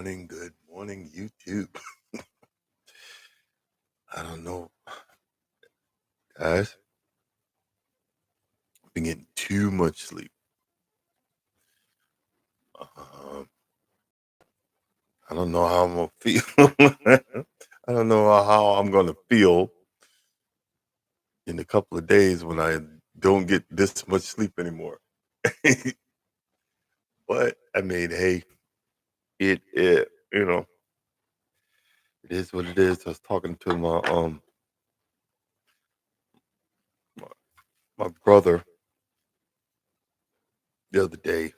good morning, YouTube. I don't know, guys. I've been getting too much sleep. Um, I don't know how I'm gonna feel. I don't know how I'm gonna feel in a couple of days when I don't get this much sleep anymore. But I mean, hey, it it is what it is. I was talking to my, my brother the other day,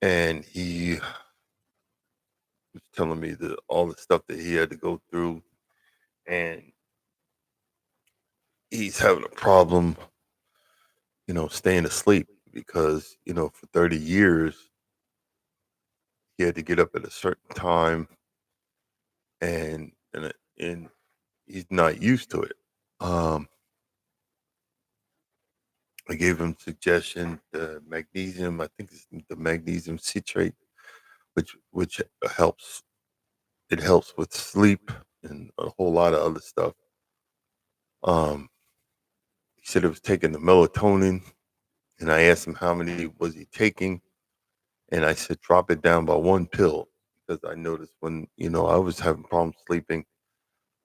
and he was telling me all the stuff that he had to go through, and he's having a problem, staying asleep because for 30 years he had to get up at a certain time, and he's not used to it. Um, I gave him suggestion the magnesium. I think it's the magnesium citrate, which helps. It helps with sleep and a whole lot of other stuff. Um, he said it was taking the melatonin, and I asked him how many was he taking, and I said drop it down by one pill because I noticed when I was having problems sleeping.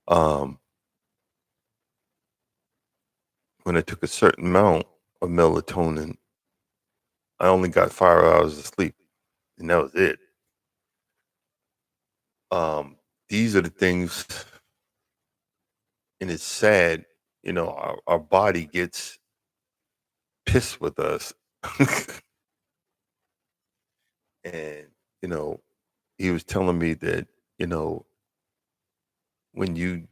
Um, when I took a certain amount of melatonin, I only got 5 hours of sleep, and that was it. Um, these are the things, and it's sad. Our body gets pissed with us, and you know, he was telling me that you know when you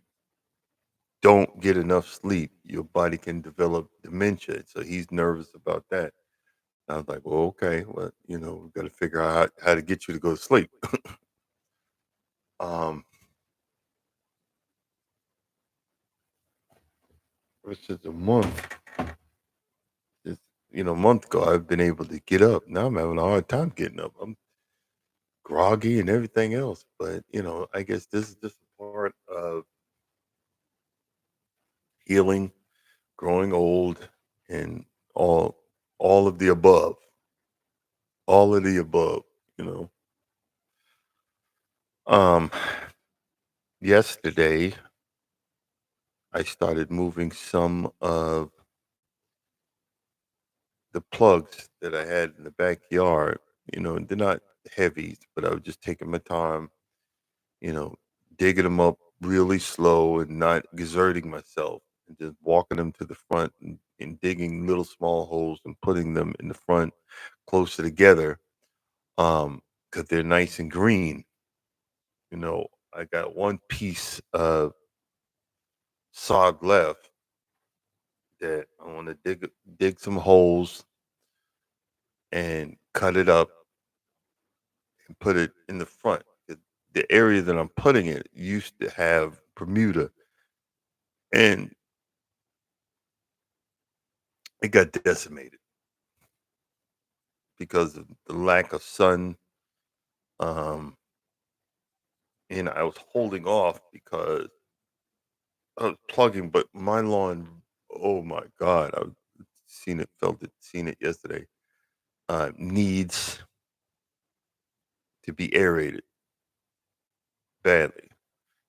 don't get enough sleep, your body can develop dementia. So he's nervous about that. I was like, well, okay, well, we got to figure out how to get you to go to sleep. um, which is a month. Just, a month ago, I've been able to get up. Now I'm having a hard time getting up. I'm groggy and everything else. But I guess this is just a part of healing, growing old, and all all of the above. All of the above. You know. Um, yesterday I started moving some of the plugs that I had in the backyard. They're not heavies, but I was just taking my time, you know, digging them up really slow and not exerting myself and just walking them to the front and digging little small holes and putting them in the front closer together. Because they're nice and green. I got one piece of sod left that I want to dig some holes and cut it up and put it in the front. The area that I'm putting it used to have Bermuda, and it got decimated because of the lack of sun. Um, and I was holding off because I was plugging, but my lawn, oh my God, I've seen it, felt it, seen it yesterday, needs to be aerated badly.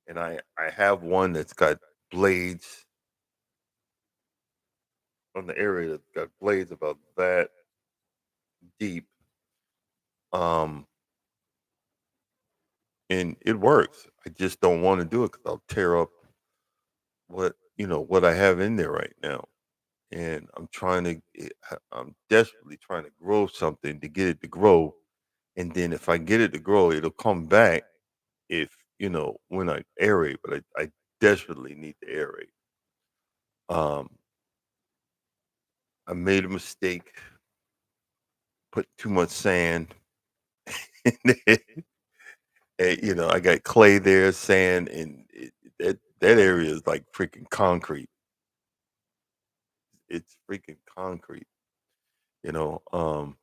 And I have one that's got blades on the area that's got blades about that deep. Um, and it works. I just don't want to do it because I'll tear up what I have in there right now. And I'm desperately trying to grow something to get it to grow. And then if I get it to grow, it'll come back if when I aerate. But I desperately need to aerate. Um, I made a mistake, put too much sand. And, I got clay there, sand, and that area is like freaking concrete. It's freaking concrete. You know, um,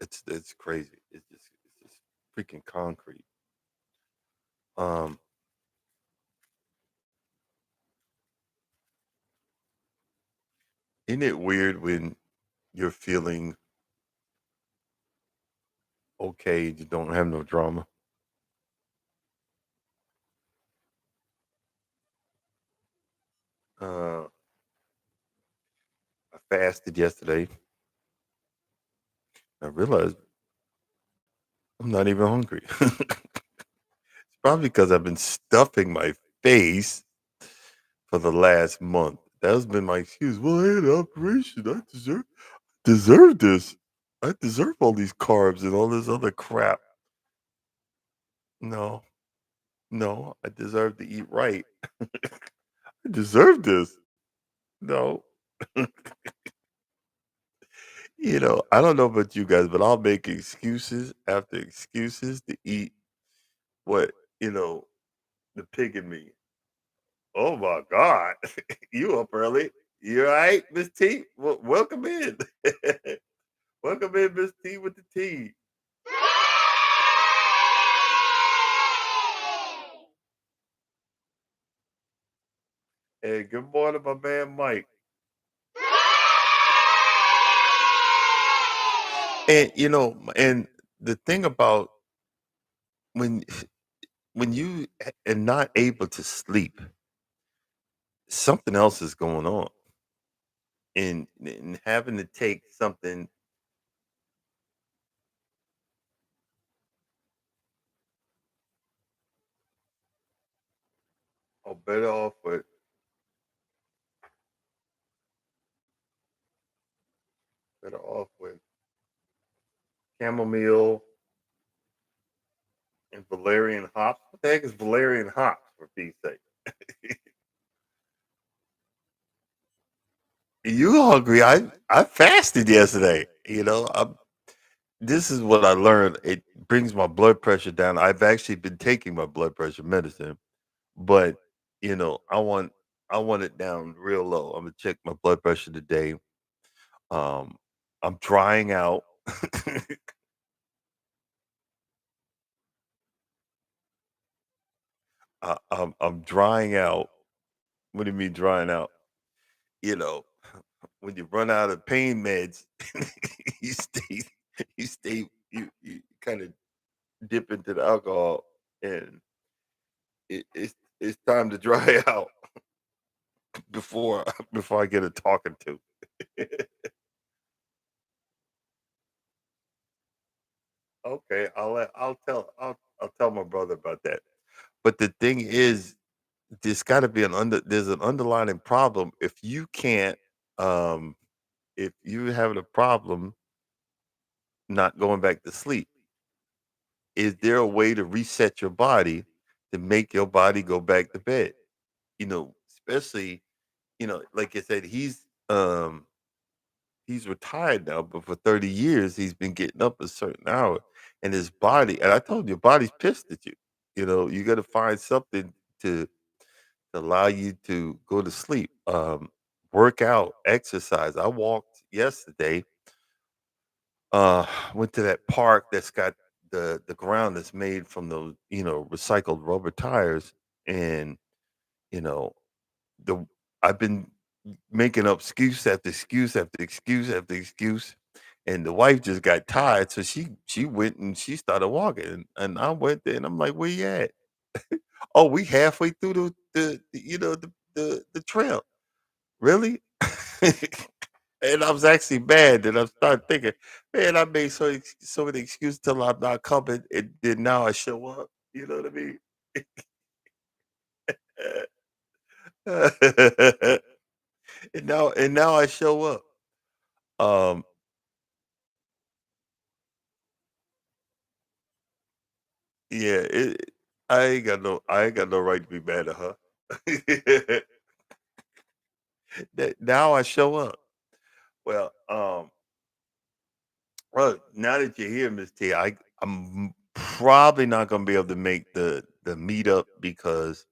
It's crazy. It's just freaking concrete. Um, isn't it weird when you're feeling okay, you don't have no drama? Uh, I fasted yesterday. I realized I'm not even hungry. Probably because I've been stuffing my face for the last month. That has been my excuse. Well, I had an operation. I deserve this. I deserve all these carbs and all this other crap. No, no, I deserve to eat right. I deserve this. No. I don't know about you guys, but I'll make excuses after excuses to eat what, you know, the pig in me. Oh my God. You up early. You all right, Miss T? Welcome in. Welcome in, Miss T with the T. Hey, good morning, my man Mike. And the thing about when when you are not able to sleep, something else is going on. And having to take something. Oh, better off with chamomile and valerian hops. What the heck is valerian hops, for Pete's sake? You hungry? I fasted yesterday. This is what I learned. It brings my blood pressure down. I've actually been taking my blood pressure medicine, but I want it down real low. I'm gonna check my blood pressure today. Um, I'm drying out. I'm drying out. What do you mean drying out? You know, when you run out of pain meds, you stay, you kind of dip into the alcohol, and it's time to dry out before I get a talking to. Okay, I'll tell my brother about that. But the thing is, there's an underlying problem. Um if you having a problem not going back to sleep, is there a way to reset your body to make your body go back to bed? Especially, like I said, he's retired now, but for 30 years he's been getting up a certain hour, and his body, and I told you, your body's pissed at you. You got to find something to allow you to go to sleep. Work out, exercise. I walked yesterday. Went to that park that's got the ground that's made from those recycled rubber tires, and you know the I've been making up excuse after excuse after excuse after excuse, and the wife just got tired, so she went and she started walking, and I went there, and I'm like, "Where you at?" "Oh, we halfway through the trail." "Really?" And I was actually mad, and I started thinking, "Man, I made so many excuses till I'm not coming, and then now I show up." You know what I mean? And now I show up. Um, yeah, I ain't got no right to be mad at her. Now I show up. Well, now that you're here, Miss T, I'm probably not gonna be able to make the meetup because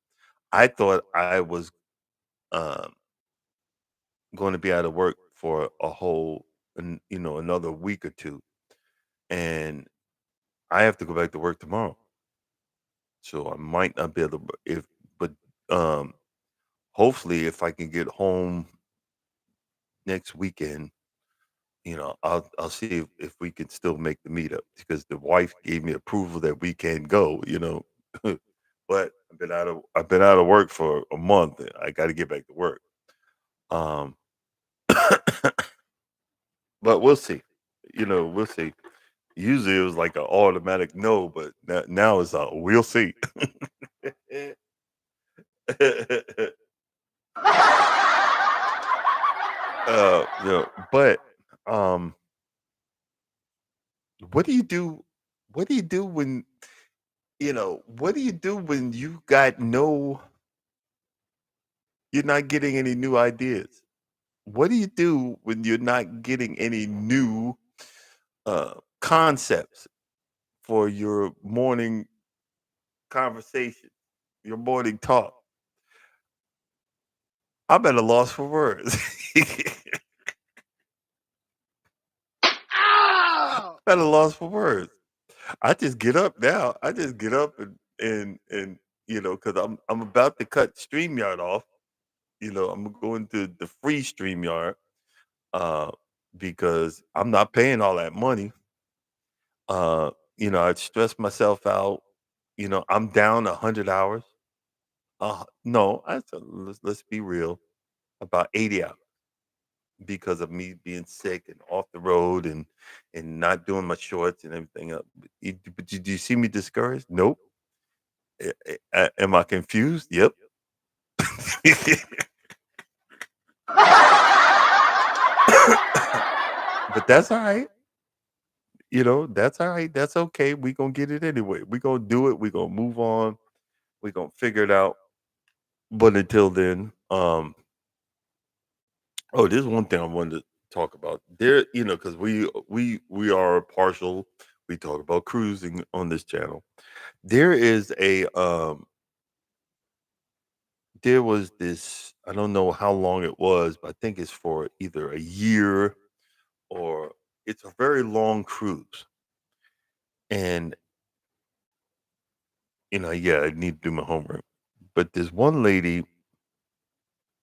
I thought I was um going to be out of work for a whole another week or two. and I have to go back to work tomorrow. So I might not be able to, but um, hopefully, if I can get home next weekend, I'll see if we can still make the meetup because the wife gave me approval that we can go. But I've been out of work for a month. And I got to get back to work. Um, but we'll see. We'll see. Usually it was like an automatic no, but now it's a we'll see. but um, what do you do? What do you do when What do you do when you're not getting any new ideas? What do you do when you're not getting any new concepts for your morning conversation, your morning talk? I'm at a loss for words. At a loss for words. I just get up now. I just get up and because I'm about to cut StreamYard off. I'm going to the free StreamYard uh, because I'm not paying all that money. I stress myself out. I'm down 100 hours. No, let's be real, about 80 hours because of me being sick and off the road and not doing my shorts and everything else. But do you see me discouraged? Nope. Am I confused? Yep. But that's all right. That's all right. That's okay. We gonna get it anyway. We gonna do it. We gonna move on. We gonna figure it out. But until then, oh, there's one thing I wanted to talk about. There, because we are partial. We talk about cruising on this channel. There is there was this. I don't know how long it was, but I think it's for either a year or it's a very long cruise. And yeah, I need to do my homework. But this one lady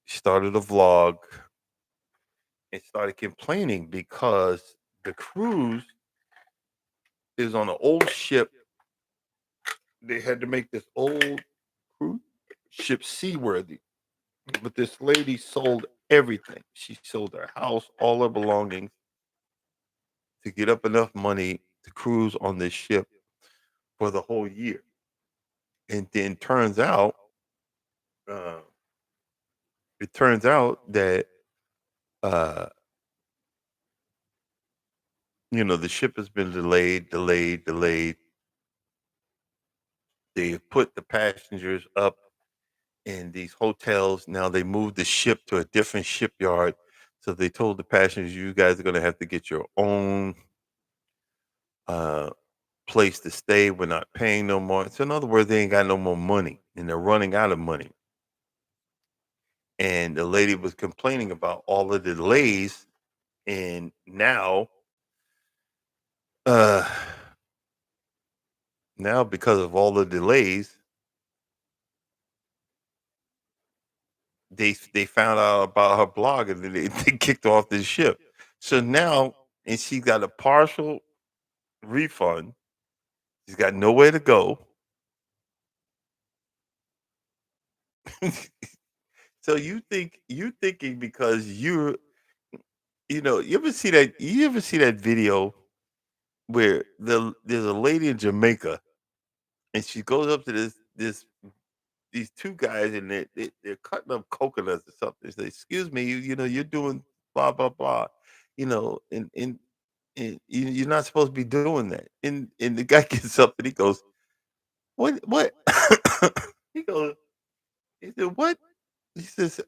started a vlog and started complaining because the cruise is on an old ship. They had to make this old cruise ship seaworthy. But this lady sold everything. She sold her house, all her belongings to get up enough money to cruise on this ship for the whole year. And then uh, turns out that uh, the ship has been delayed, delayed, delayed. They've put the passengers up in these hotels. Now they moved the ship to a different shipyard. So they told the passengers, you guys are going to have to get your own uh, place to stay. We're not paying no more. So in other words, they ain't got no more money and they're running out of money. And the lady was complaining about all of the delays. And uh, now because of all the delays, they found out about her blog and then they kicked her off this ship. So now, and she got a partial refund. She's got nowhere to go. So you thinking because you ever see that video where there's a lady in Jamaica and she goes up to these two guys and they're cutting up coconuts or something. They say, "Excuse me, you're doing blah blah blah," and you're not supposed to be doing that. And the guy gets up and he goes, "What?" he goes, he said, "What?" He says,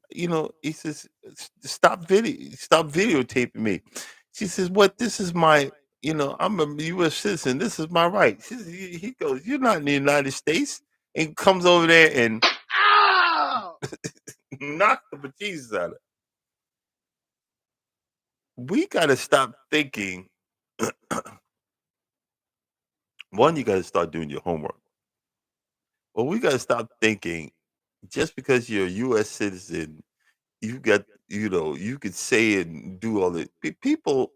stop videotaping me." She says, "What? This is my, I'm a U.S. citizen. This is my right." He goes, "You're not in the United States," and comes over there and knocks the bejesus out of it. We got to stop thinking One, you got to start doing your homework. Well, we got to stop thinking just because you're a U.S. citizen, you got, you could say it and do all the people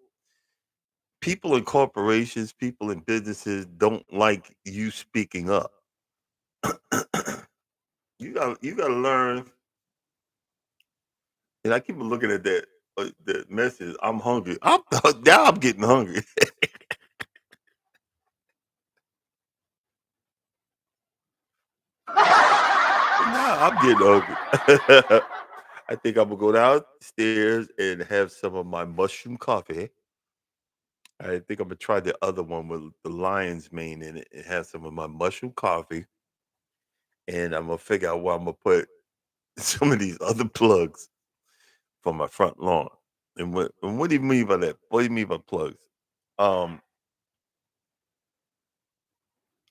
in corporations, people in businesses don't like you speaking up. You got to learn. And I keep looking at that message. I'm hungry. I'm now I'm getting hungry. Now I'm getting hungry. I think I'm gonna go downstairs and have some of my mushroom coffee. I think I'm gonna try the other one with the lion's mane in it and have some of my mushroom coffee. And I'm gonna figure out where I'm gonna put some of these other plugs for my front lawn. And what do you mean by that? What do you mean by plugs? Um,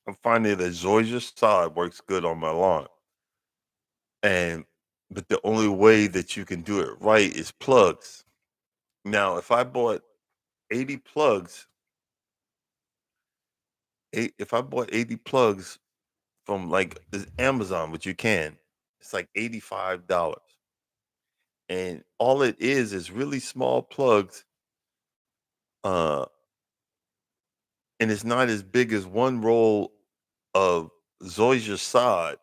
I'm finding that Zoysia sod works good on my lawn. And but the only way that you can do it right is plugs. Now, if I bought 80 plugs, if I bought 80 plugs from like Amazon, which you can, it's like $85. And all it is really small plugs, uh, and it's not as big as one roll of Zoysia sod,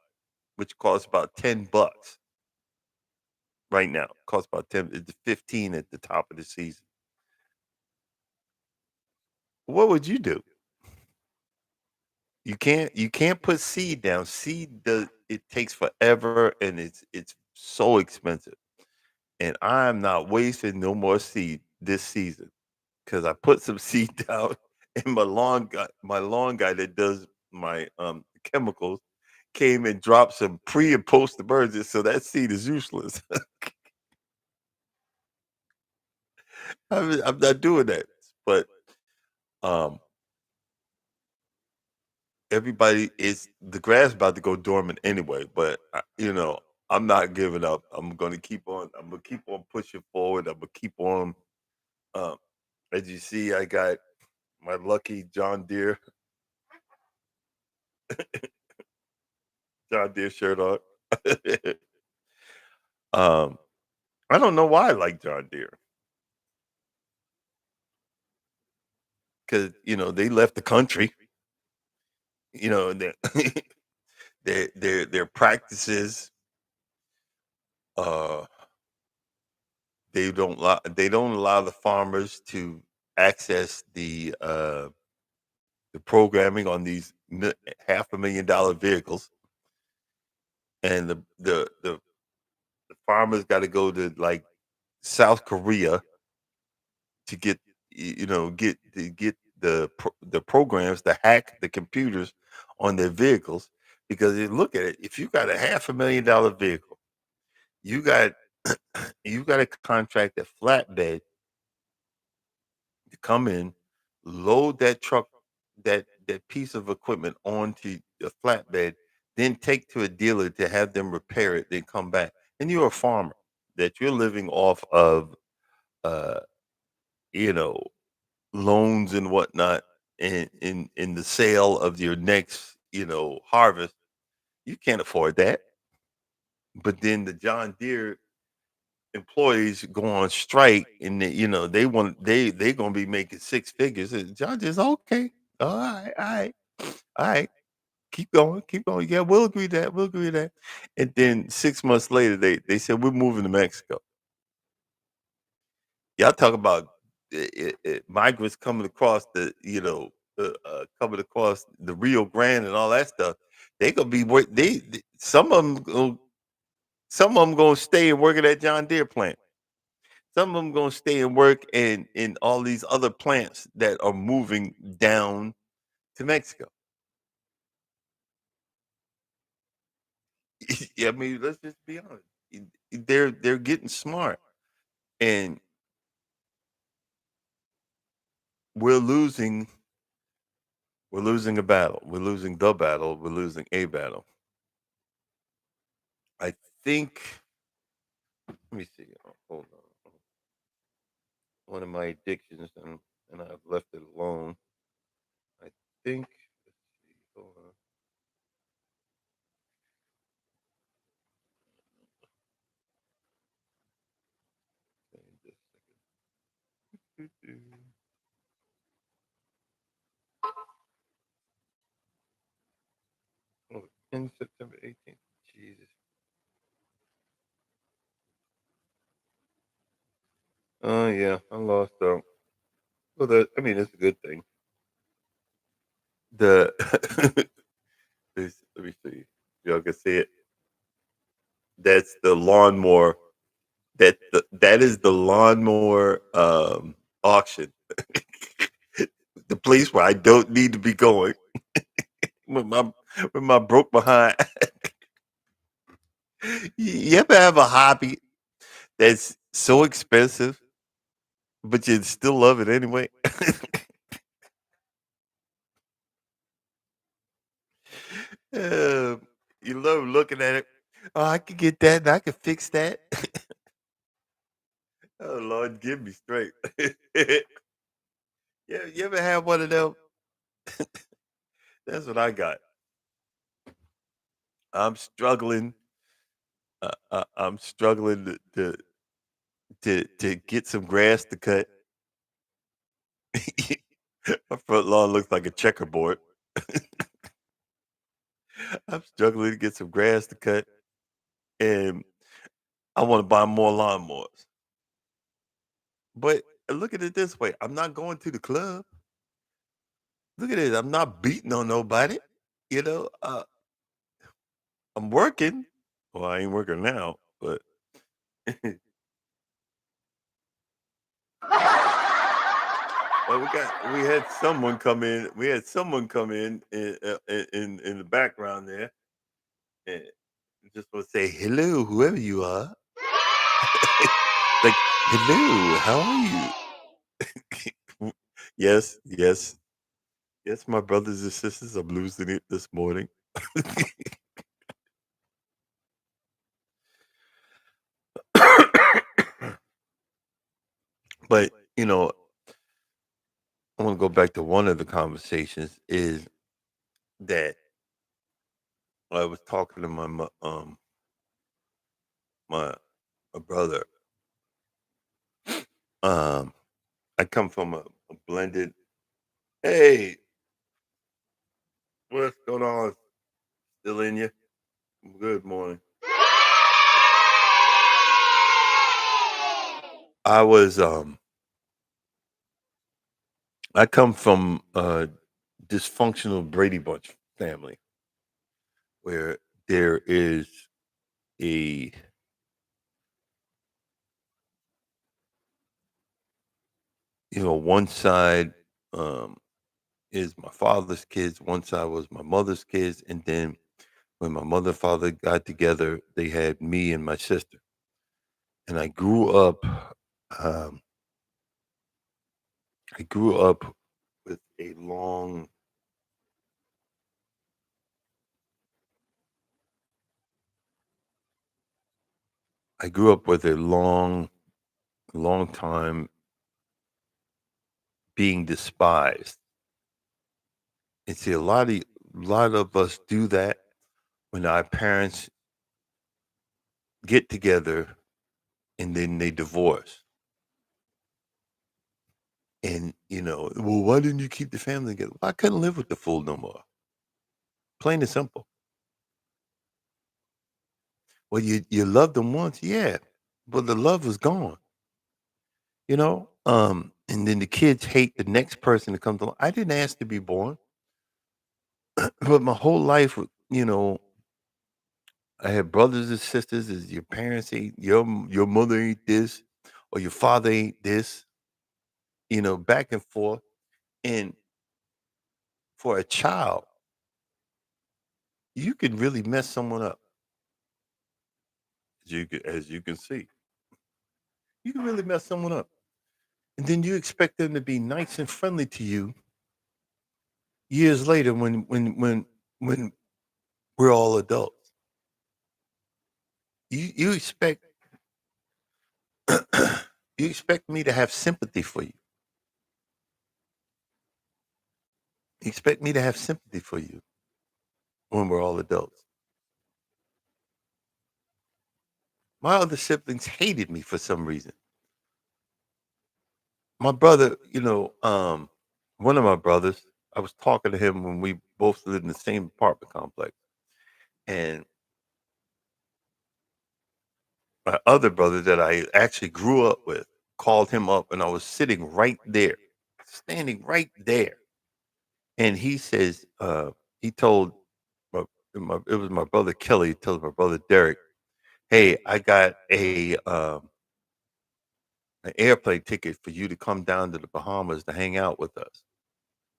which costs about $10 right now. Costs about 10, it's 15 at the top of the season. What would you do? You can't put seed down. Seed does it takes forever and it's so expensive. And I'm not wasting no more seed this season because I put some seed down and my lawn guy that does my chemicals came and dropped some pre and post emergence, so that seed is useless. I'm not doing that. But um everybody is the grass about to go dormant anyway, but I'm not giving up. I'm gonna keep on pushing forward. I'm gonna keep on um as you see, I got my lucky John Deere shirt on. um I don't know why I like John Deere because they left the country. Their their practices, uh they don't allow the farmers to access the programming on these half a million dollar vehicles, and the farmers got to go to like South Korea to get the programs to hack the computers on their vehicles, because they look at it, if you got a half a million dollar vehicle, you got you got to contract a flatbed to come in, load that truck, that piece of equipment onto the flatbed, then take to a dealer to have them repair it, then come back. And you're a farmer that you're living off of, uh, you know, loans and whatnot, in the sale of your next, harvest. You can't afford that. But then the John Deere employees go on strike, and they gonna be making six figures. And John Deere's okay. All right, all right, all right. Keep going, keep going. Yeah, we'll agree that. We'll agree that. And then 6 months later, they said we're moving to Mexico. Y'all talk about migrants coming across coming across the Rio Grande and all that stuff. They gonna be work. Some of them gonna stay and work at that John Deere plant. Some of them gonna stay and work in all these other plants that are moving down to Mexico. Yeah, I mean, let's just be honest. They're getting smart, and we're losing. We're losing a battle. We're losing the battle. We're losing a battle. I think. Let me see. Hold on. One of my addictions, and I've left it alone. I think. Oh, in September 18th. Jesus. Oh yeah, I lost out. Well, I mean, it's a good thing. The let me see. Y'all can see it. That's the lawnmower. That is the lawnmower auction. The place where I don't need to be going with my broke behind. You ever have a hobby that's so expensive, but you still love it anyway? Uh, you love looking at it. Oh, I could get that and I could fix that. Oh Lord, give me straight. Yeah, you ever have one of them? That's what I got. I'm struggling. I'm struggling to get some grass to cut. My front lawn looks like a checkerboard. I'm struggling to get some grass to cut, and I want to buy more lawnmowers. But look at it this way: I'm not going to the club. Look at it. I'm not beating on nobody. I'm working. Well, I ain't working now, but well, we had someone come in. We had someone come in the background there, and just want to say hello, whoever you are. Like, hello, how are you? Yes, yes, yes, my brothers and sisters. I'm losing it this morning. But I want to go back to one of the conversations. Is that I was talking to my my brother. Um, I come from a blended. Hey, what's going on? Still in you? Good morning. I was I come from a dysfunctional Brady Bunch family where there is a one side um is my father's kids, one side was my mother's kids, and then when my mother and father got together, they had me and my sister. And um I grew up with a long I grew up with a long time being despised. And see, lot of us do that when our parents get together and then they divorce. And well, why didn't you keep the family together? Well, I couldn't live with the fool no more. Plain and simple. Well, you loved them once, yeah, but the love was gone. And then the kids hate the next person that comes along. I didn't ask to be born, but my whole life, I had brothers and sisters. Is your parents ain't your mother ain't this, or your father ain't this. Back and forth. And for a child, you can really mess someone up. As you can see, you can really mess someone up, and then you expect them to be nice and friendly to you years later when we're all adults. You expect you expect me to have sympathy for you. You expect me to have sympathy for you when we're all adults. My other siblings hated me for some reason. My brother, one of my brothers, I was talking to him when we both lived in the same apartment complex, and my other brother that I actually grew up with called him up, and I was sitting right there, standing right there, and he says, he told my, it was my brother Kelly, he told my brother Derek, "Hey, I got an airplane ticket for you to come down to the Bahamas to hang out with us."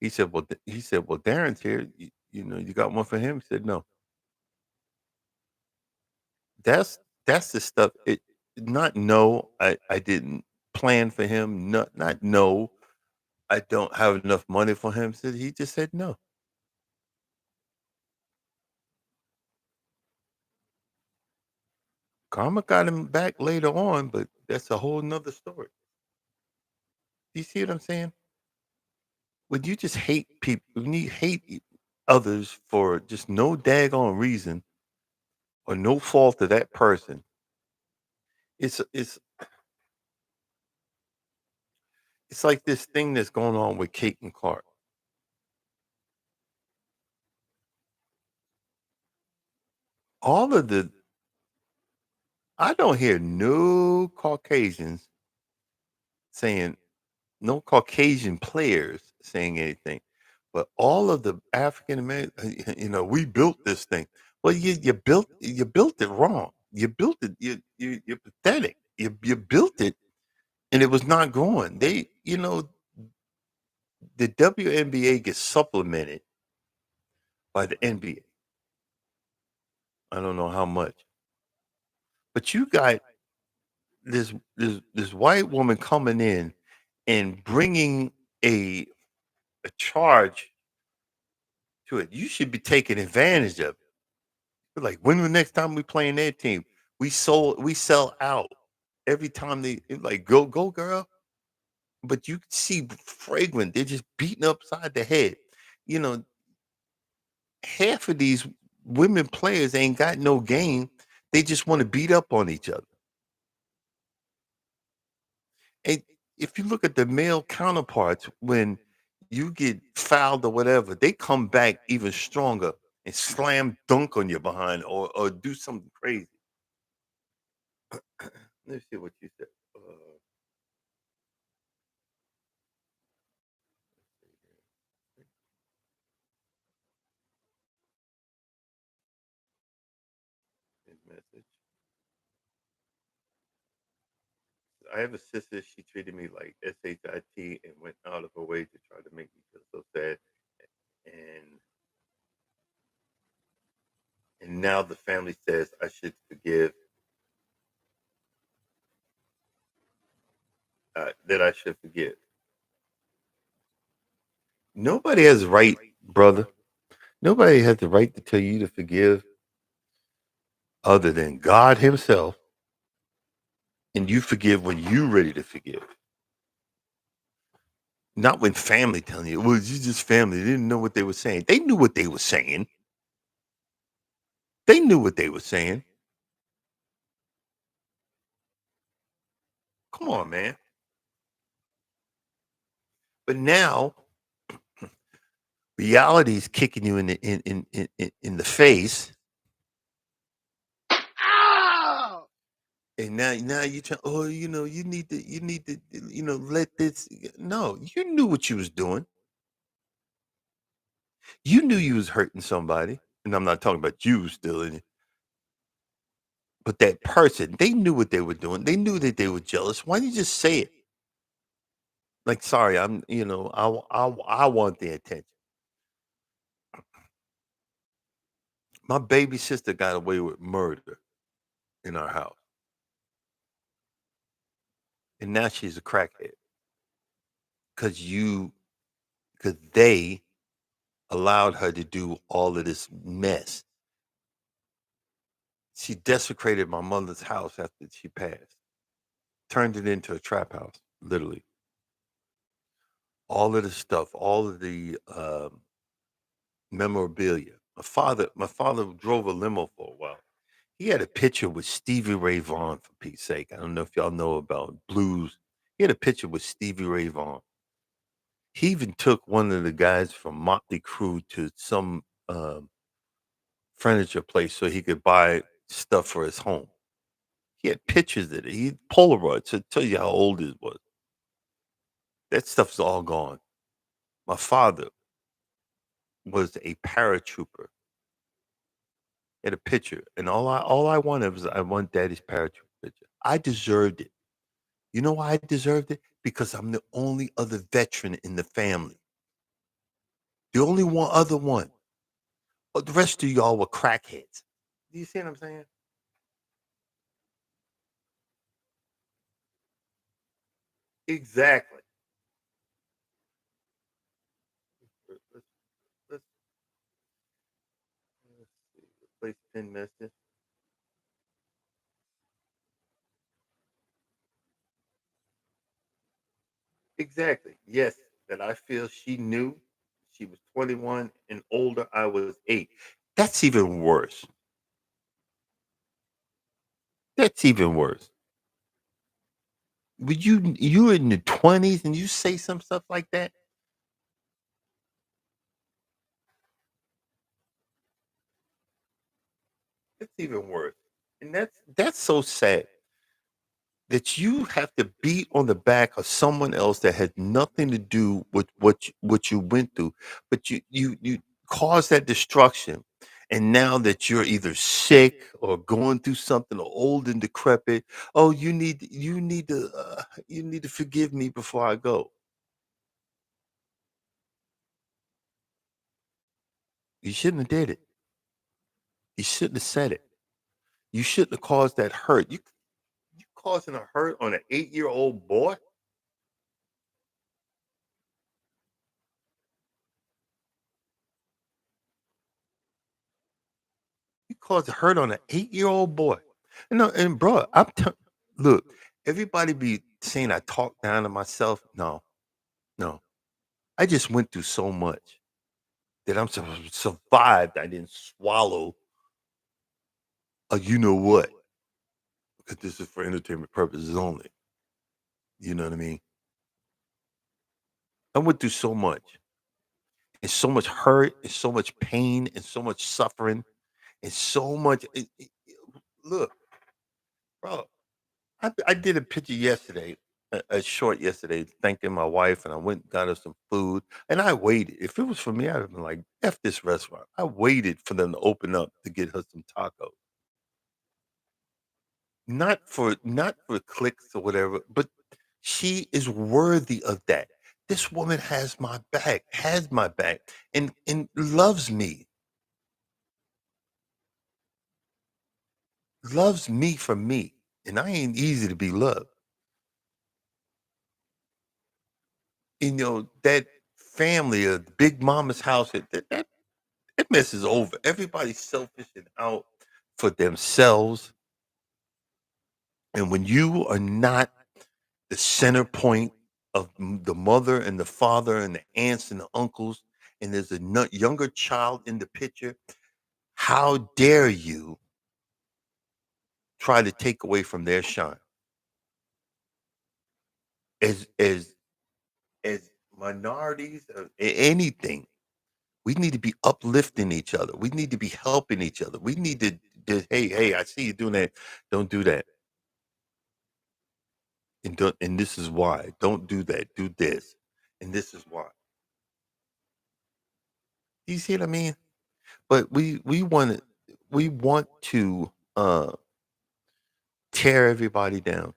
He said, "Well, Darren's here. You got one for him?" He said, "No." That's the stuff. It not no, I didn't plan for him. Not no, I don't have enough money for him. So he just said no. Karma got him back later on, but that's a whole nother story. You see what I'm saying? When you just hate people, when you hate others for just no daggone reason or no fault of that person, it's it's like this thing that's going on with Kate and Clark. All of the I don't hear no Caucasians saying no Caucasian players saying anything, but all of the African American, we built this thing. Well, you built it wrong. You built it. You're pathetic. You built it, and it was not going. The WNBA gets supplemented by the NBA. I don't know how much, but you got this white woman coming in and bringing a a charge to it. You should be taking advantage of it. Like, when the next time we playing their team? We sell out every time it's like, go girl. But you can see fragrant, they're just beating upside the head. You know, half of these women players ain't got no game. They just want to beat up on each other. And if you look at the male counterparts, when you get fouled or whatever, they come back even stronger and slam dunk on your behind or do something crazy. Let's see what you said. His message. I have a sister. She treated me like shit and went out of her way to try to make me feel so sad. And now the family says I should forgive. That I should forgive. Nobody has the right, brother. Nobody has the right to tell you to forgive other than God Himself, and you forgive when you're ready to forgive. Not when family telling you, well, you just family. They didn't know what they were saying. They knew what they were saying. They knew what they were saying. Come on, man. But now reality is kicking you in the face, and now you try. Oh, you need to let this. No, you knew what you was doing. You knew you was hurting somebody, and I'm not talking about you still in it, but that person. They knew what they were doing. They knew that they were jealous. Why didn't you just say it? Like, sorry, I want the attention. My baby sister got away with murder in our house, and now she's a crackhead because they allowed her to do all of this mess. She desecrated my mother's house after she passed, turned it into a trap house, literally. All of the stuff, all of the memorabilia. My father drove a limo for a while. He had a picture with Stevie Ray Vaughan, for Pete's sake. I don't know if y'all know about blues. He had a picture with Stevie Ray Vaughan. He even took one of the guys from Motley Crue to some furniture place so he could buy stuff for his home. He had pictures of it. He Polaroid to tell you how old it was. That stuff's all gone. My father was a paratrooper. He had a picture, and all I wanted was I want Daddy's paratrooper picture. I deserved it. You know why I deserved it? Because I'm the only other veteran in the family. The only one other one. But the rest of y'all were crackheads. Do you see what I'm saying? Exactly. Let's let's, let's see. Replace pin message. Exactly. Yes, that I feel she knew she was 21 and older. I was 8. That's even worse. That's even worse. Would you in the 20s and you say some stuff like that? It's even worse. And that's so sad that you have to beat on the back of someone else that had nothing to do with what you went through, but you caused that destruction. And now that you're either sick or going through something or old and decrepit, oh, you need to forgive me before I go. You shouldn't have did it. You shouldn't have said it. You shouldn't have caused that hurt. You causing a hurt on an 8-year-old boy. You caused a hurt on an 8-year-old boy. And bro, look. Everybody be saying I talk down to myself. No, no. I just went through so much that survived. I didn't swallow a you know what because this is for entertainment purposes only. You know what I mean? I went through so much and so much hurt and so much pain and so much suffering and so much. Look, bro, I did a picture yesterday, a short yesterday, thanking my wife, and I went and got her some food, and I waited. If it was for me, I'd have been like, "F this restaurant." I waited for them to open up to get her some tacos. Not for clicks or whatever, but she is worthy of that. This woman has my back, and loves me for me, and I ain't easy to be loved. That family of Big Mama's house, it messes over. Everybody's selfish and out for themselves. And when you are not the center point of the mother and the father and the aunts and the uncles, and there's a younger child in the picture, how dare you try to take away from their shine? As minorities, anything, we need to be uplifting each other. We need to be helping each other. We need to hey, I see you doing that. Don't do that. And this is why. Don't do that. Do this. And this is why. You see what I mean? But we want to tear everybody down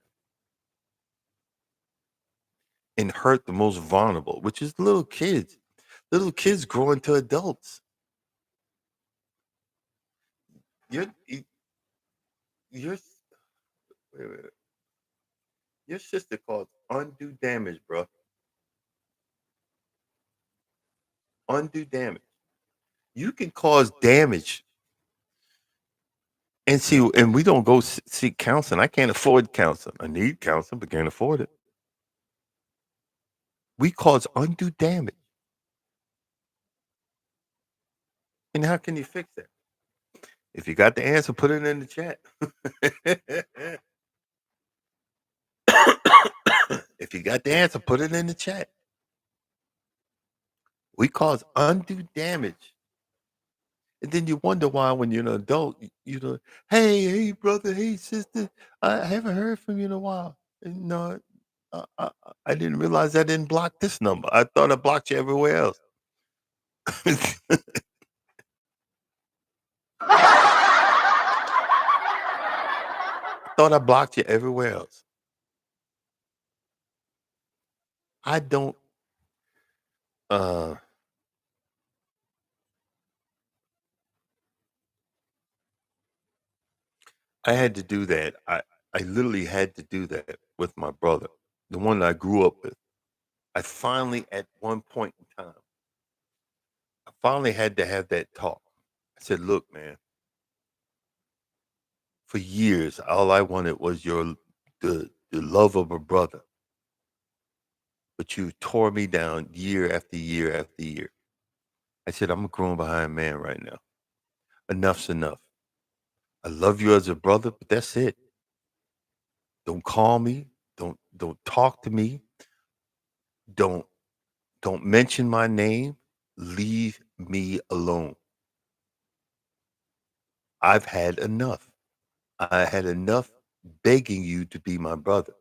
and hurt the most vulnerable, which is little kids. Little kids grow into adults. Your y- your s- wait, wait, wait. Your sister calls undue damage, bro. Undue damage. You can cause damage and we don't go seek counseling. I can't afford counseling. I need counseling, but can't afford it. We cause undue damage. And how can you fix that? If you got the answer, put it in the chat. If If you got the answer, put it in the chat. We cause undue damage. And then you wonder why when you're an adult, hey, brother, hey, sister, I haven't heard from you in a while. And no, I didn't realize I didn't block this number. I thought I blocked you everywhere else. Thought I blocked you everywhere else. I don't. Uh, I had to do that. I literally had to do that with my brother, the one that I grew up with. I finally, at one point in time, I finally had to have that talk. I said, "Look, man, for years, all I wanted was the love of a brother, but you tore me down year after year after year." I said, "I'm a grown behind man right now. Enough's enough. I love you as a brother, but that's it. Don't call me. Don't talk to me. Don't don't mention my name. Leave me alone. I've had enough. I had enough begging you to be my brother.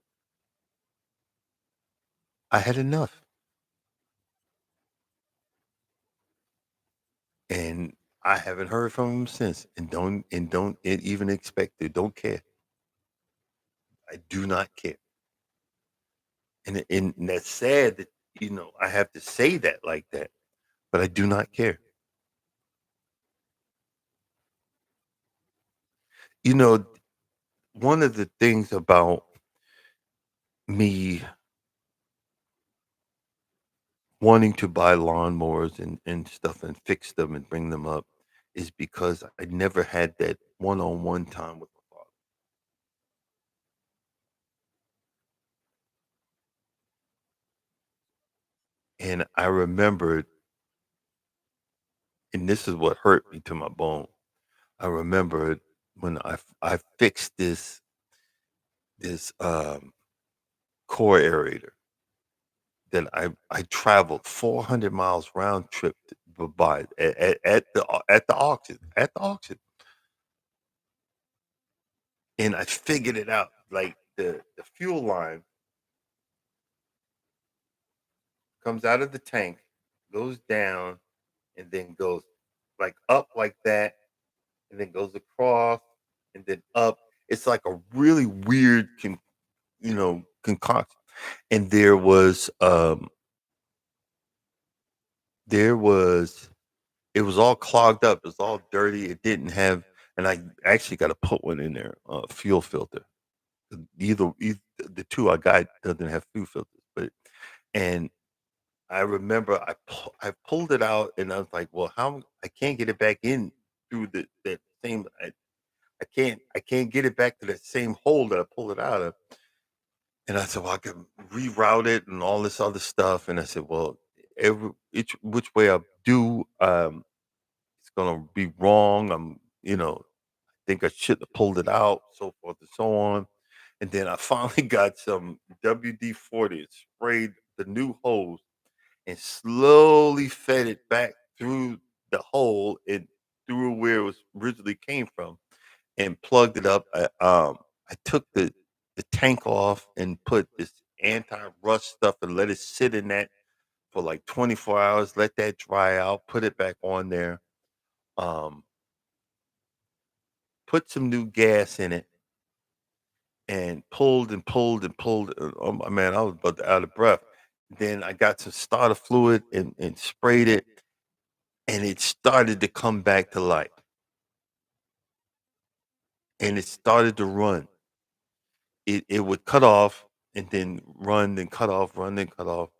I had enough." And I haven't heard from him since, and don't even expect to. Don't care. I do not care. And that's sad that I have to say that like that, but I do not care. You know, one of the things about me wanting to buy lawnmowers and stuff and fix them and bring them up is because I never had that one-on-one time with my father. And I remembered, and this is what hurt me to my bone. I remembered when I fixed this core aerator that I traveled 400 miles round trip to buy at the auction, and I figured it out. Like the fuel line comes out of the tank, goes down, and then goes like up like that, and then goes across, and then up. It's like a really weird concoction. And there was it was all clogged up. It was all dirty. It didn't have, and I actually got to put one in there, fuel filter. Either the two I got doesn't have fuel filters, but and I remember I pulled it out and I was like, well, how I can't get it back in through that same. I can't get it back to that same hole that I pulled it out of. And I said, well, I can reroute it and all this other stuff. And I said, well, each which way I do, it's gonna be wrong. Think I should have pulled it out, so forth and so on. And then I finally got some WD 40 and sprayed the new hose and slowly fed it back through the hole and through where it was originally came from and plugged it up. I took the tank off and put this anti-rust stuff and let it sit in that for like 24 hours, let that dry out, put it back on there. Um, put some new gas in it and pulled and pulled and pulled. Oh my man, I was about out of breath. Then I got some starter fluid and sprayed it, and it started to come back to life. And it started to run. It would cut off and then run, then cut off, run, then cut off.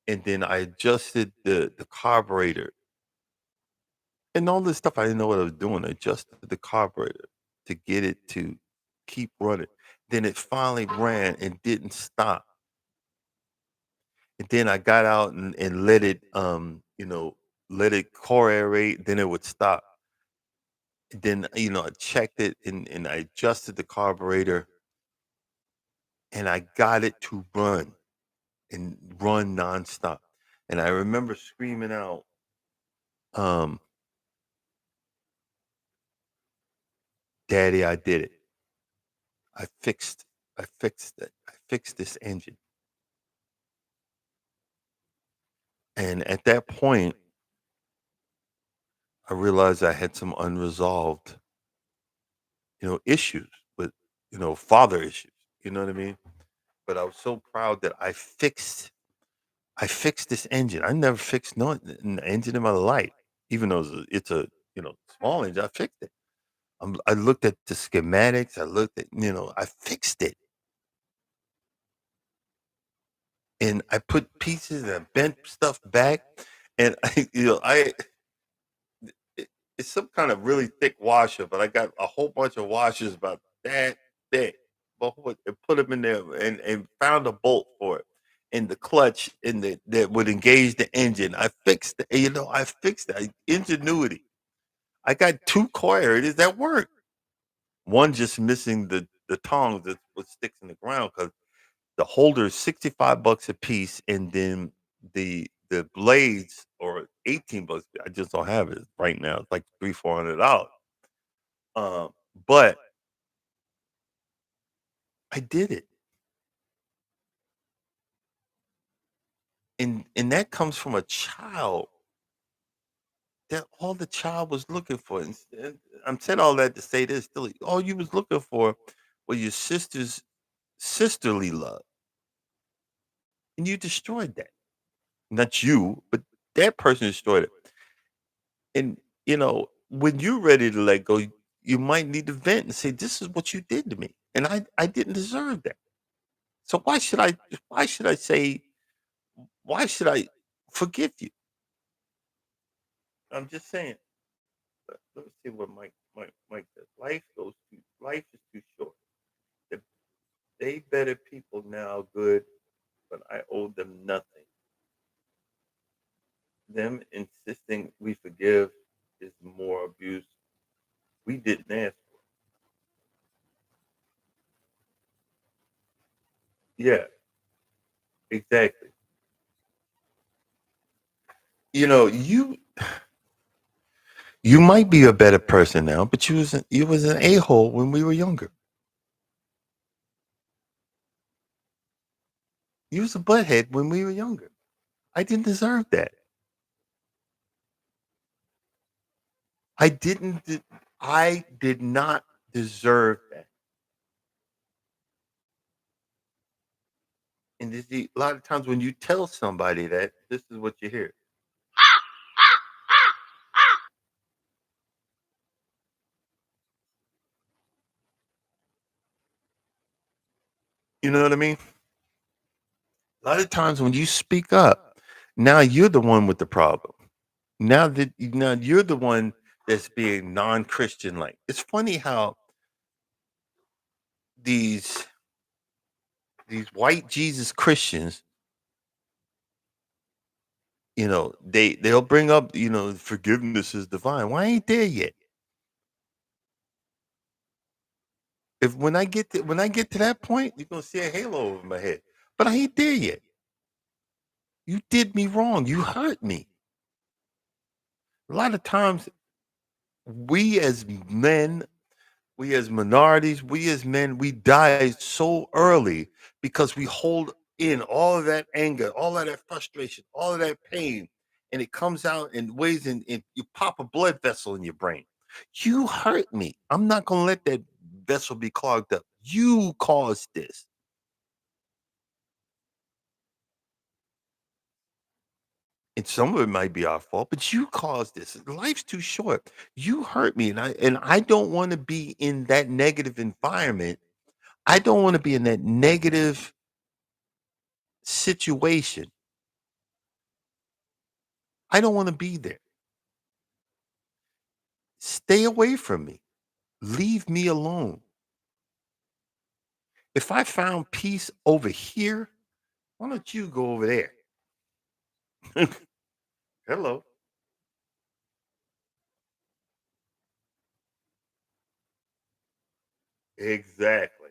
And then I adjusted the carburetor and all this stuff. I didn't know what I was doing. I adjusted the carburetor to get it to keep running. Then it finally ran and didn't stop. And then I got out and let it core aerate, then it would stop. Then, I checked it and I adjusted the carburetor and I got it to run and run nonstop. And I remember screaming out, um, "Daddy, I did it! I fixed, I fixed it! I fixed this engine!" And at that point, I realized I had some unresolved, issues with, father issues. You know what I mean? But I was so proud that I fixed this engine. I never fixed no an engine in my life, even though it's a small engine. I fixed it. I looked at the schematics. I looked at I fixed it, and I put pieces and I bent stuff back, and I it, it's some kind of really thick washer, but I got a whole bunch of washers about that thick, and put them in there and found a bolt for it. And the clutch and that would engage the engine. I fixed that ingenuity. I got two coils that work. One just missing the tongs that what sticks in the ground because the holder is $65 a piece, and then the blades are $18. I just don't have it right now. It's like $300-400. Um, but I did it, and that comes from a child. That all the child was looking for. And I'm saying all that to say this: still, all you was looking for was your sister's sisterly love, and you destroyed that. Not you, but that person destroyed it. And when you're ready to let go, you might need to vent and say, "This is what you did to me, and I didn't deserve that. So why should I say why should I forgive you?" I'm just saying. Let me see what Mike says. Life is too short. They they better people now, good, but I owe them nothing. Them insisting we forgive is more abuse we didn't ask for. Yeah, exactly. You know, you might be a better person now, but you was an a hole when we were younger. You was a butthead when we were younger. I didn't deserve that. I didn't. I did not deserve that. And a lot of times when you tell somebody that, this is what you hear. You know what I mean? A lot of times when you speak up, now you're the one with the problem. Now you're the one that's being non-Christian like. It's funny how these these white Jesus Christians, they'll bring up, forgiveness is divine. Why ain't there yet? If when I get to that point, you're gonna see a halo over my head. But I ain't there yet. You did me wrong. You hurt me. A lot of times we as men, we as minorities, we as men, we die so early because we hold in all of that anger, all of that frustration, all of that pain, and it comes out in ways and you pop a blood vessel in your brain. You hurt me. I'm not gonna let that vessel be clogged up. You caused this. And some of it might be our fault, but you caused this. Life's too short. You hurt me, and I don't want to be in that negative environment. I don't want to be in that negative situation. I don't want to be there. Stay away from me. Leave me alone. If I found peace over here, why don't you go over there? Hello. Exactly.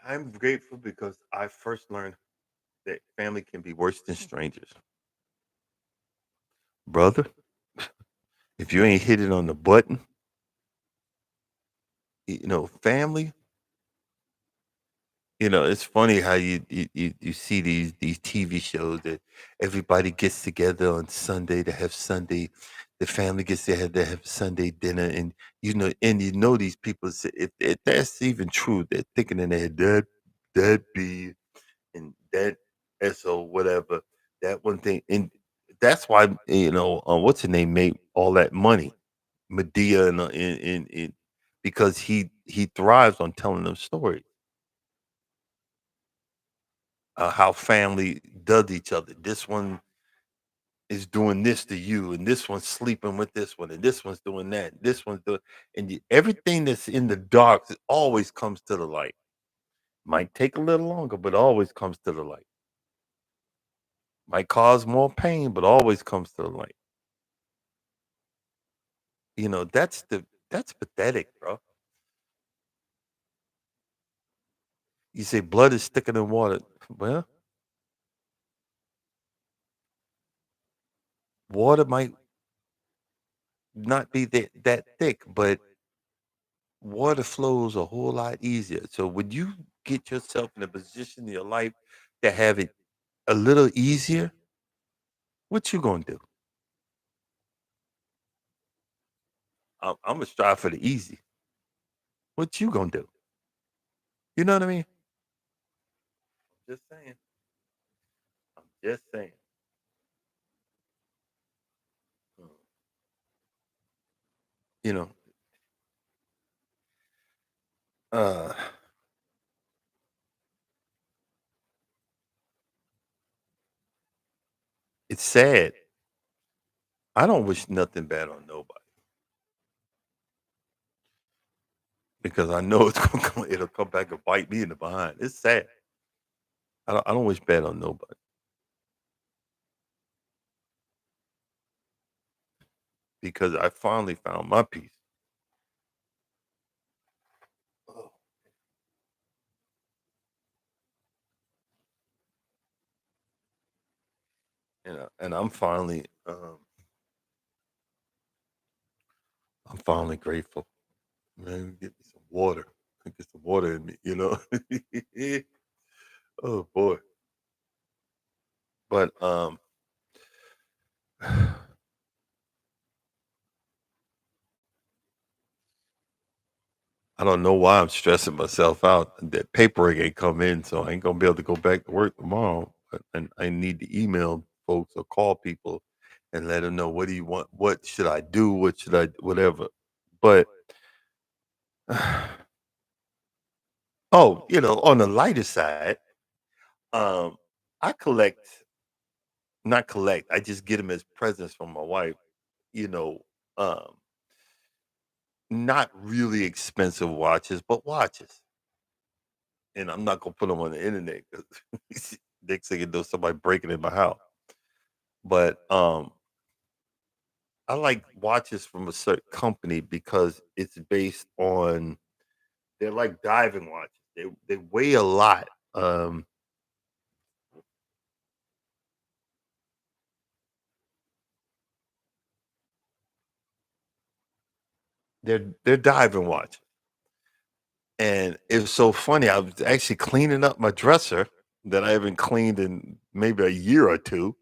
I'm grateful because I first learned that family can be worse than strangers. Brother, if you ain't hit it on the button, family, it's funny how you see these TV shows that everybody gets together on Sunday to have Sunday. The family gets together to have Sunday dinner, and these people. If that's even true, they're thinking in their head that be and that so whatever that one thing, and that's why what's her name made all that money, Medea, and because he thrives on telling them stories. How family does each other. This one is doing this to you, and this one's sleeping with this one, and this one's doing that. This one's doing, and everything that's in the dark it always comes to the light. Might take a little longer, but always comes to the light. Might cause more pain, but always comes to the light. That's pathetic, bro. You say blood is thicker than water. Well, water might not be that thick, but water flows a whole lot easier. So when you get yourself in a position in your life to have it a little easier, what you gonna do? I'm gonna strive for the easy. What you gonna do? You know what I mean? Just saying. I'm just saying. Mm. You know, uh, it's sad. I don't wish nothing bad on nobody because I know it's gonna come. It'll come back and bite me in the behind. It's sad. I don't wish bad on nobody because I finally found my peace. Oh, and I'm finally grateful. Man, get me some water. Get some water in me. Oh boy. But I don't know why I'm stressing myself out. That paperwork ain't come in, so I ain't gonna be able to go back to work tomorrow. And I need to email folks or call people and let them know what do you want, what should I do, what should I whatever. But oh, on the lighter side, um, I collect not collect, I just get them as presents from my wife, you know, um, not really expensive watches, but watches. And I'm not gonna put them on the internet because next thing you know, somebody breaking in my house. But I like watches from a certain company because it's based on they're like diving watches. They weigh a lot. They're diving watches. And it was so funny. I was actually cleaning up my dresser that I haven't cleaned in maybe a year or two,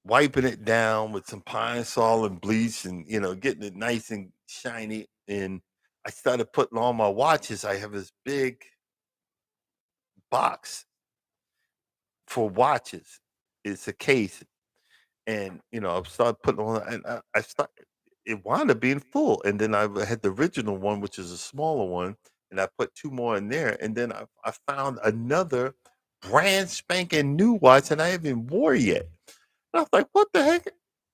wiping it down with some pine sol and bleach and getting it nice and shiny. And I started putting all my watches. I have this big box for watches. It's a case. And I started putting on and I started it wound up being full. And then I had the original one, which is a smaller one, and I put two more in there. And then I found another brand spanking new watch that I haven't wore yet. And I was like, what the heck?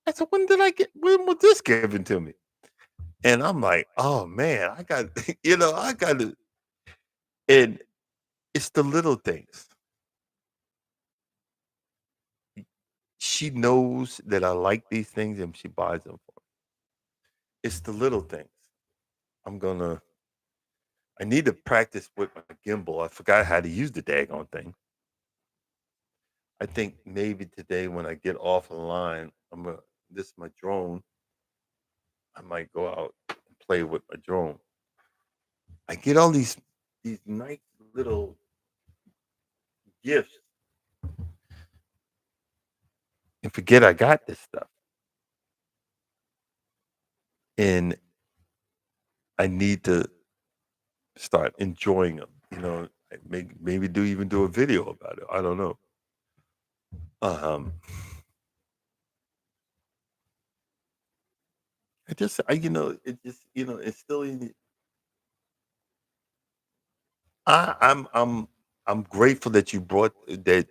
I said, when was this given to me? And I'm like, oh man, I got, I got to, and it's the little things. She knows that I like these things and she buys them for me. It's the little things. I'm gonna, I need to practice with my gimbal. I forgot how to use the daggone thing. I think maybe today when I get off the line, this is my drone. I might go out and play with my drone. I get all these nice little gifts and forget I got this stuff. And I need to start enjoying them. Maybe do a video about it. I don't know. Um, it's still in. I'm grateful that you brought that.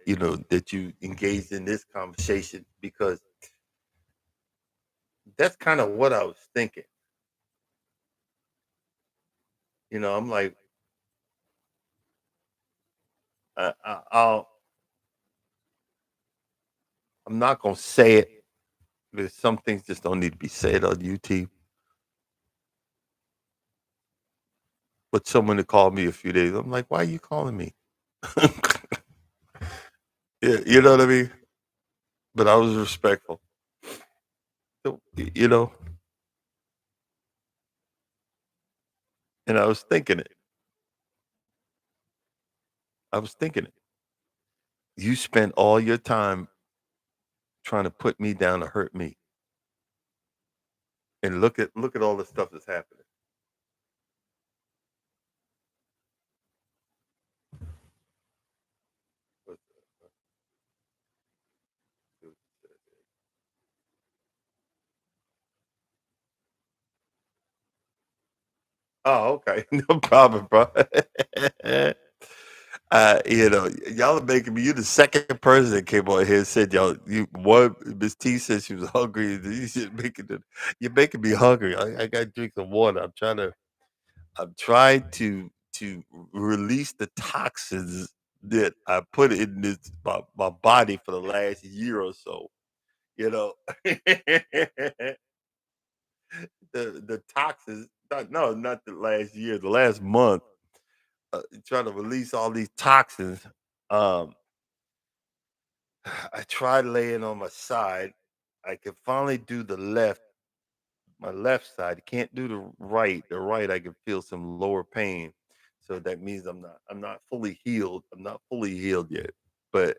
That you engaged in this conversation because that's kind of what I was thinking. I'm like, I'll. I'm not gonna say it because some things just don't need to be said on YouTube. But someone that called me a few days, I'm like, why are you calling me? Yeah, you know what I mean? But I was respectful. So, and I was thinking it. I was thinking it. You spent all your time trying to put me down to hurt me. And look at all the stuff that's happening. Oh, okay. No problem, bro. Y'all are making me. You're the second person that came on here and said y'all. Miss T said she was hungry. And you should you're making me hungry. I got to drink some water. I'm trying to release the toxins that I put in my body for the last year or so. You know, the toxins. No, not the last year. The last month. Trying to release all these toxins. Um, I tried laying on my side. I can finally do my left side. I can't do the right. The right, I can feel some lower pain. So that means I'm not fully healed. I'm not fully healed yet. But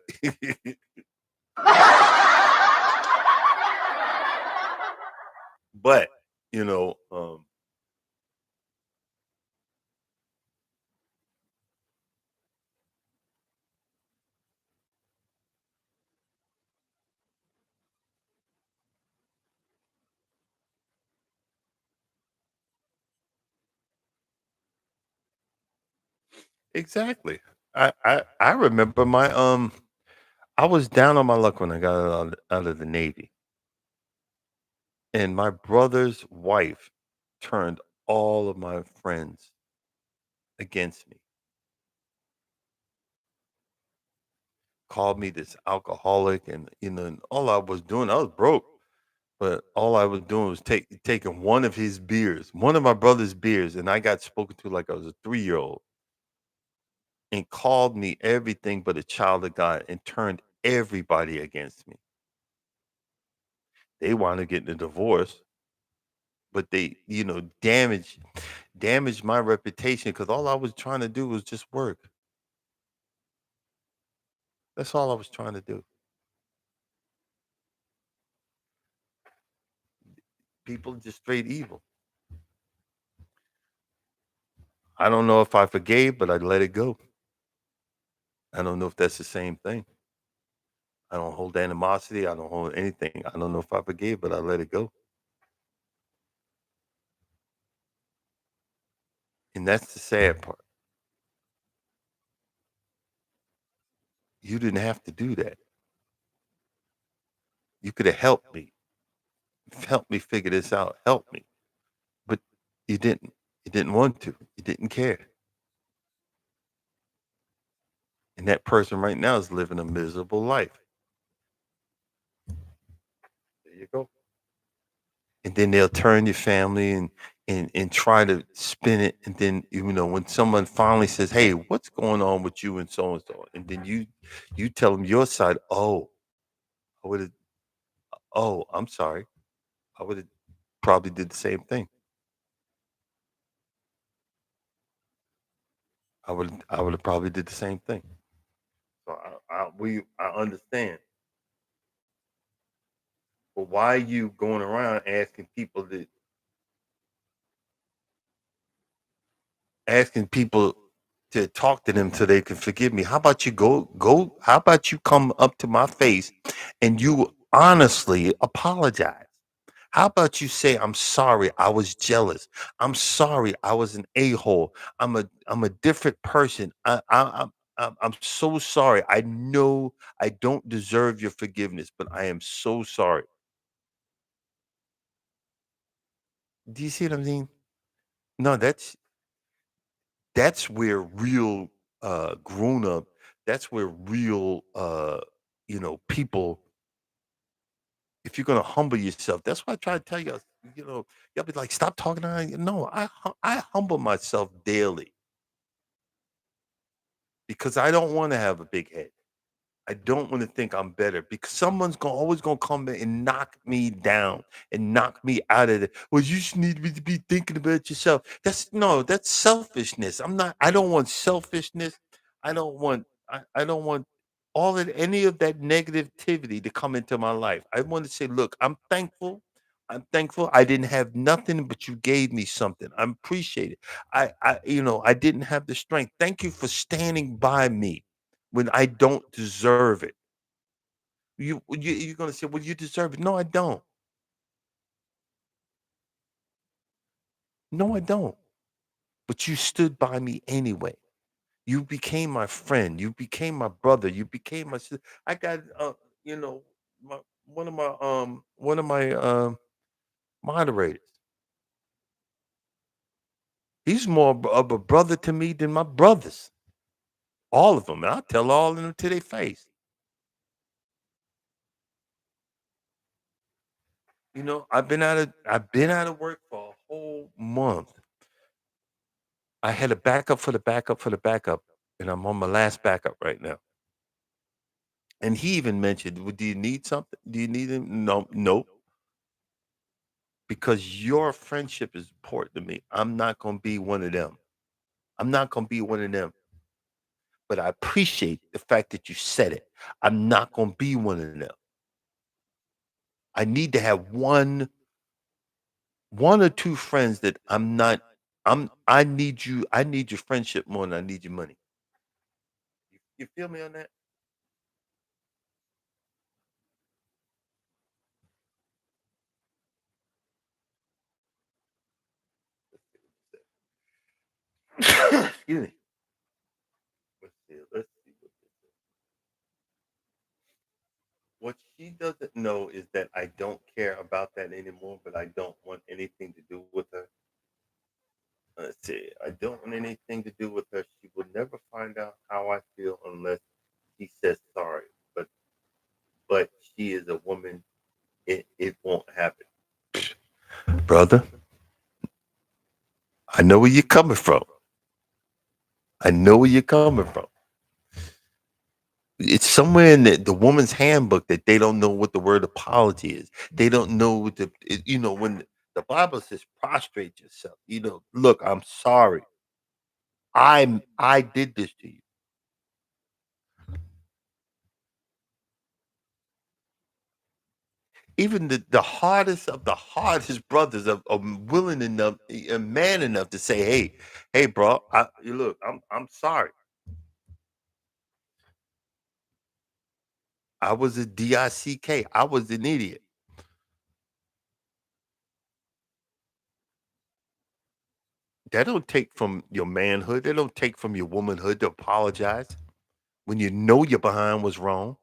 but you know, exactly. I remember I was down on my luck when I got out of the Navy. And my brother's wife turned all of my friends against me, called me this alcoholic, and all I was doing, I was broke, but all I was doing was taking one of his beers, one of my brother's beers, and I got spoken to like I was a 3-year-old, and called me everything but a child of God, and turned everybody against me. They wanted to get a divorce, but they, damaged my reputation because all I was trying to do was just work. That's all I was trying to do. People just straight evil. I don't know if I forgave, but I let it go. I don't know if that's the same thing. I don't hold animosity. I don't hold anything. I don't know if I forgave, but I let it go. And that's the sad part. You didn't have to do that. You could have helped me. Help me figure this out. Help me. But you didn't. You didn't want to. You didn't care. And that person right now is living a miserable life. There you go. And then they'll turn your family and and try to spin it, and then when someone finally says, "Hey, what's going on with you and so," and then you tell them your side. Oh, I would have. Oh, I'm sorry. I would have probably did the same thing. I would have probably did the same thing. So I understand, but why are you going around asking people to talk to them so they can forgive me? How about you go? How about you come up to my face and you honestly apologize? How about you say, "I'm sorry, I was jealous. I'm sorry, I was an a-hole. I'm a different person. I'm so sorry. I know I don't deserve your forgiveness, but I am so sorry." Do you see what I mean? No, that's where real grown up, that's where real people, if you're gonna humble yourself, that's why I try to tell you, y'all be like, "Stop talking to her." No, I humble myself daily because I don't want to have a big head. I don't want to think I'm better because someone's always gonna come in and knock me down and knock me out of it. Well, you just need to be thinking about yourself. That's selfishness. I don't want selfishness. I don't want all of any of that negativity to come into my life. I want to say, look, I'm thankful. I'm thankful. I didn't have nothing, but you gave me something. I'm appreciated. I didn't have the strength. Thank you for standing by me when I don't deserve it. You're gonna say, "Well, you deserve it." No, I don't. No, I don't. But you stood by me anyway. You became my friend. You became my brother. You became my sister. I got you know, my one of my moderators. He's more of a brother to me than my brothers. All of them. And I tell all of them to their face. I've been out of work for a whole month. I had a backup for the backup for the backup, and I'm on my last backup right now. And he even mentioned, "Well, do you need something? Do you need him?" No, nope. Because your friendship is important to me. I'm not gonna be one of them. I'm not gonna be one of them. But I appreciate the fact that you said it. I'm not gonna be one of them. I need to have one or two friends that I'm not. I need your friendship more than I need your money. You feel me on that? Excuse me. Let's see. What she doesn't know is that I don't care about that anymore, but I don't want anything to do with her. Let's see. I don't want anything to do with her. She will never find out how I feel unless she says sorry. But she is a woman. It won't happen. Brother, I know where you're coming from. I know where you're coming from. It's somewhere in the woman's handbook that they don't know what the word apology is. They don't know what when the Bible says prostrate yourself. Look, I'm sorry. I did this to you. Even the hardest of the hardest brothers are willing enough, man enough to say, "Hey, bro, look, I'm sorry. I was a dick. I was an idiot." That don't take from your manhood. That don't take from your womanhood to apologize when you know your behind was wrong.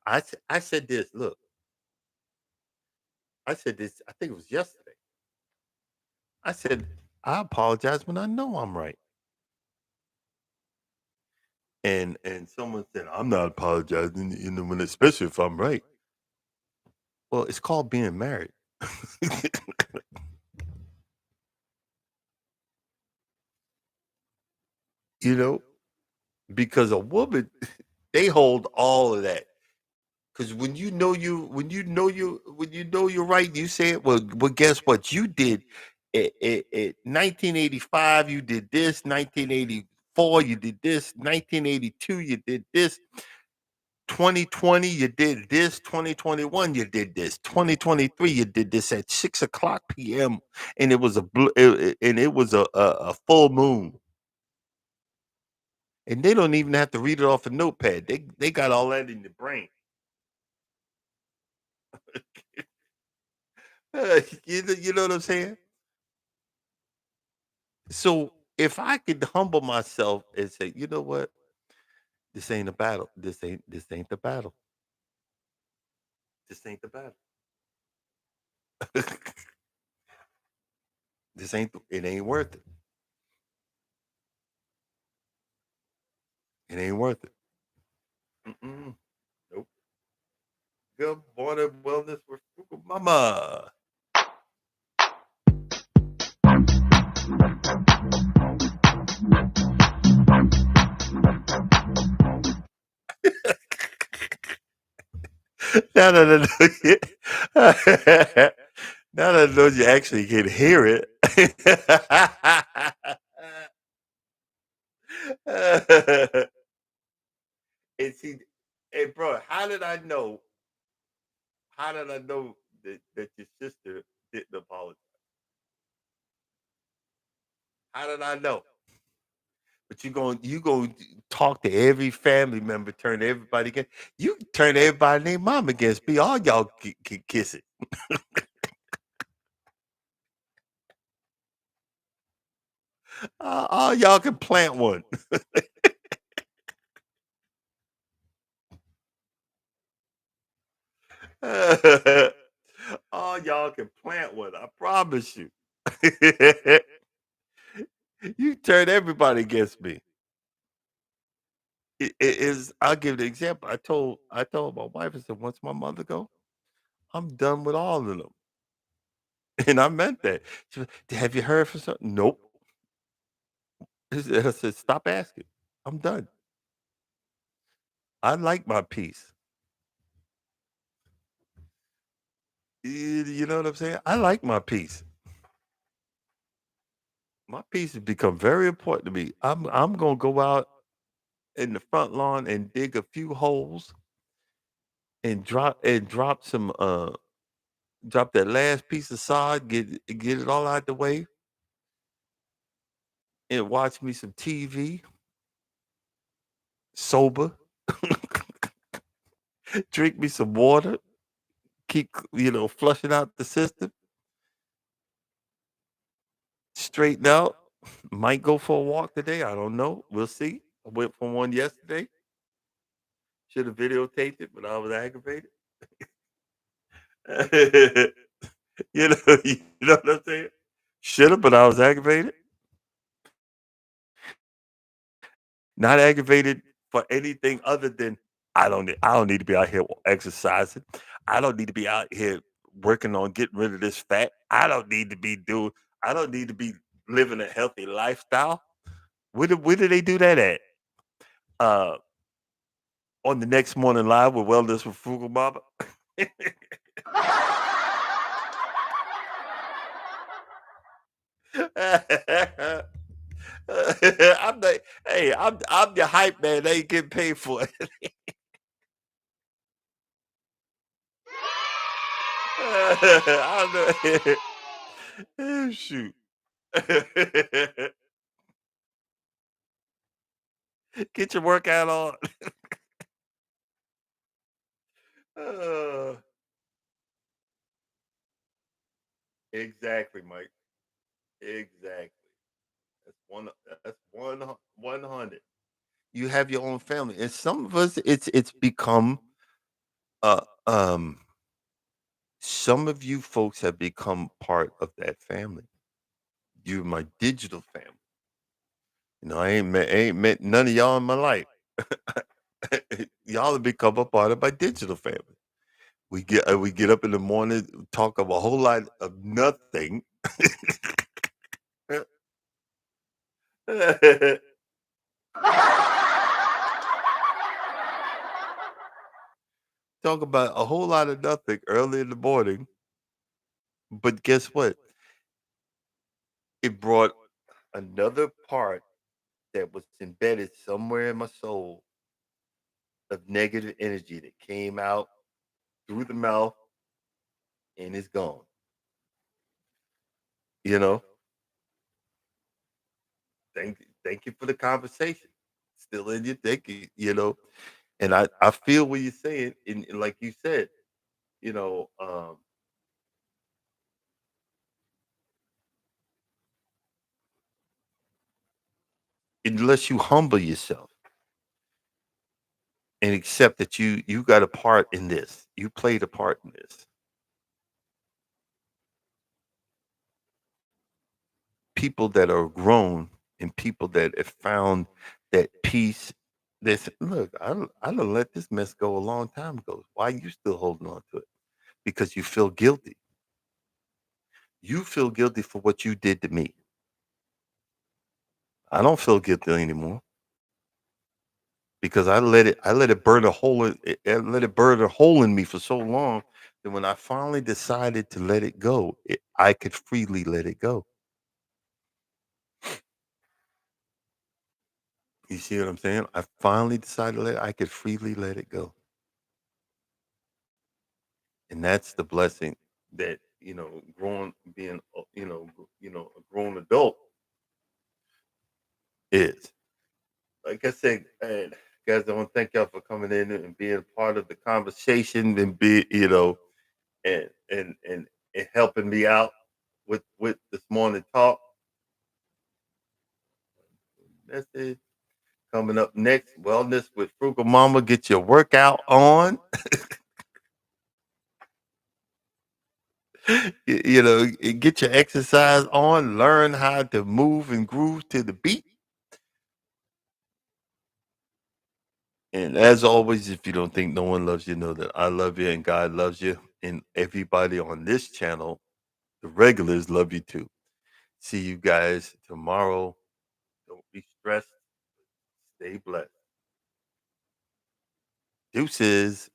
I said this. Look, I said this. I think it was yesterday. I said I apologize when I know I'm right. And someone said I'm not apologizing, when especially if I'm right. Well, it's called being married. you know, because a woman, they hold all of that. Because when you know you're right, you say it. Well, guess what? You did it 1985. You did this. 1984. You did this. 1982. You did this. 2020. You did this. 2021. You did this. 2023. You did this at 6 o'clock p.m. and it was and it was a full moon. And they don't even have to read it off a notepad. They got all that in the brain. You know what I'm saying? So if I could humble myself and say, you know what, this ain't a battle. This ain't the battle. This ain't the battle. It ain't worth it. It ain't worth it. Mm-mm. Nope. Good morning, wellness with Frugal Mama. Now that now that I know you actually can hear it. And see, hey, bro, how did I know that your sister didn't apologize? How did I know? But you go talk to every family member, turn everybody against you, turn everybody named mom against me. All y'all can kiss it. All y'all can plant one. All y'all can plant one. I promise you. You turn everybody against me. It is. I'll give the example. I told my wife. I said, once my mother go, I'm done with all of them, and I meant that. She was, have you heard from something? Nope. I said, stop asking. I'm done. I like my peace. You know what I'm saying? I like my peace. My peace has become very important to me. I'm gonna go out in the front lawn and dig a few holes and drop some drop that last piece of sod, get it all out the way, and watch me some TV, sober, drink me some water, keep flushing out the system, straighten out. Might go for a walk today. I don't know. We'll see. I went for one yesterday. Should have videotaped it, but I was aggravated. You know what I'm saying? Should have, but I was aggravated. Not aggravated for anything other than I don't need to be out here exercising. I don't need to be out here working on getting rid of this fat. I don't need to be living a healthy lifestyle. Where do they do that at? Uh on the next morning live with Wellness with Frugal Mama. I'm the hey, I'm the hype man. They ain't getting paid for it. I don't know. Oh, shoot. Get your workout on. Uh, exactly, Mike. Exactly. That's one. That's 100. You have your own family, and some of us, it's become. Uh, um, some of you folks have become part of that family. You're my digital family. I ain't met none of y'all in my life. Y'all have become a part of my digital family. We get up in the morning, talk of a whole lot of nothing. Talk about a whole lot of nothing early in the morning, but guess what? It brought another part that was embedded somewhere in my soul of negative energy that came out through the mouth and is gone. You know, thank you for the conversation. Still in you, thank you. And I feel what you're saying, and like you said, you know, unless you humble yourself and accept that you got a part in this, you played a part in this. People that are grown and people that have found that peace. They say, "Look, I done let this mess go a long time ago. Why are you still holding on to it? Because you feel guilty. You feel guilty for what you did to me. I don't feel guilty anymore because I let it burn a hole I let it burn a hole in me for so long that when I finally decided to let it go, I could freely let it go. You see what I'm saying? I finally decided I could freely let it go. And that's the blessing that, growing being, a grown adult is. Like I said, and guys, I want to thank y'all for coming in and being part of the conversation and and helping me out with this morning talk. That's it. Coming up next, wellness with Frugal Mama. Get your workout on. Get your exercise on. Learn how to move and groove to the beat. And as always, if you don't think no one loves you, know that I love you and God loves you. And everybody on this channel, the regulars, love you too. See you guys tomorrow. Don't be stressed. Stay blessed. Deuces.